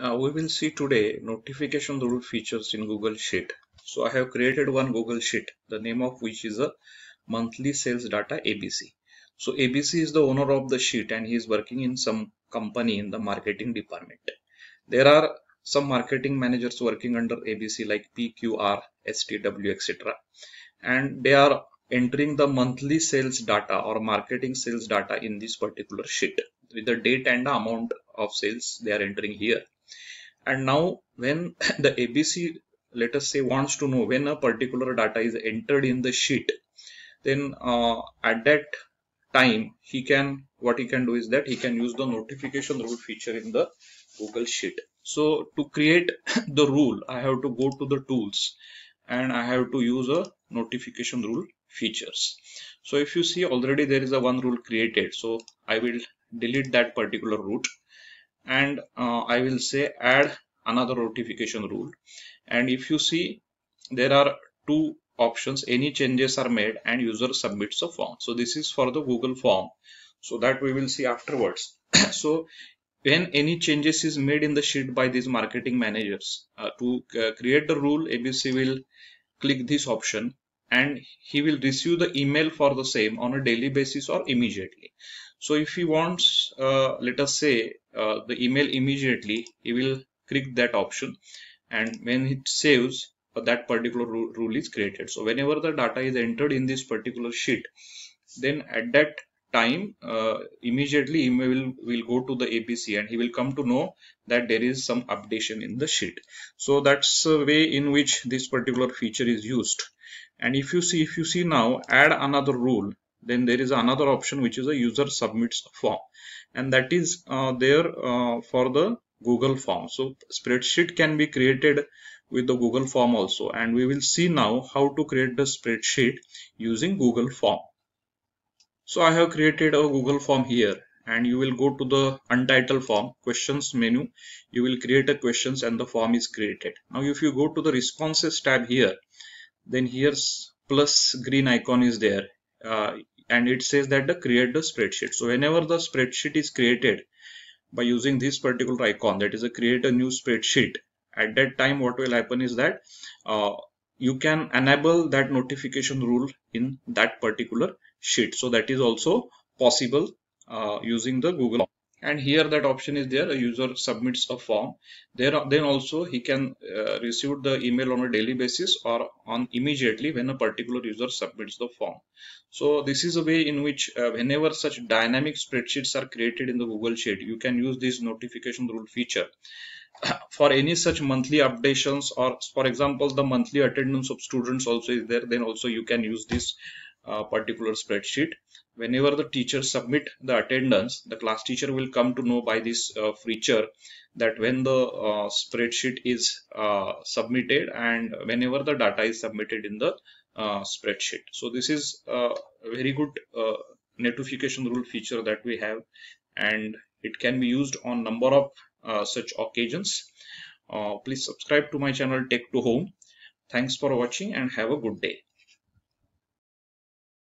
We will see today notification rule features in Google Sheet. So I have created one Google Sheet, the name of which is a monthly sales data ABC. So ABC is the owner of the sheet and he is working in some company in the marketing department. There are some marketing managers working under ABC like PQR, STW, etc. And they are entering the monthly sales data or marketing sales data in this particular sheet with the date and the amount of sales they are entering here. And now when the ABC, let us say, wants to know when a particular data is entered in the sheet, then at that time what he can do is that he can use the notification rule feature in the Google Sheet. So to create the rule, I have to go to the tools and I have to use a notification rule features. So if you see, already there is a one rule created, so I will delete that particular route and I will say add another notification rule. And if you see, there are two options: any changes are made and user submits a form. So this is for the Google form, so that we will see afterwards. So when any changes is made in the sheet by these marketing managers, to create the rule, ABC will click this option and he will receive the email for the same on a daily basis or immediately. So if he wants, let us say, the email immediately, he will click that option, and when it saves, that particular rule is created. So whenever the data is entered in this particular sheet, then at that time immediately email will go to the ABC and he will come to know that there is some updation in the sheet. So that's the way in which this particular feature is used. And if you see now, add another rule, then there is another option which is a user submits a form, and that is there for the Google form. So spreadsheet can be created with the Google form also, and we will see now how to create the spreadsheet using Google form. So I have created a Google form here, and you will go to the untitled form questions menu. You will create a questions and the form is created. Now if you go to the responses tab here, then here's plus green icon is there, and it says that the create the spreadsheet. So whenever the spreadsheet is created by using this particular icon, that is a create a new spreadsheet, at that time what will happen is that you can enable that notification rule in that particular sheet. So that is also possible using the Google. And here that option is there, a user submits a form. Then also he can receive the email on a daily basis or on immediately when a particular user submits the form. So this is a way in which whenever such dynamic spreadsheets are created in the Google Sheet, you can use this notification rule feature for any such monthly updations, or for example the monthly attendance of students also is there, then also you can use this particular spreadsheet. Whenever the teachers submit the attendance, the class teacher will come to know by this feature that when the spreadsheet is submitted and whenever the data is submitted in the spreadsheet. So this is a very good notification rule feature that we have, and it can be used on number of such occasions. Please subscribe to my channel Tech to Home. Thanks for watching and have a good day.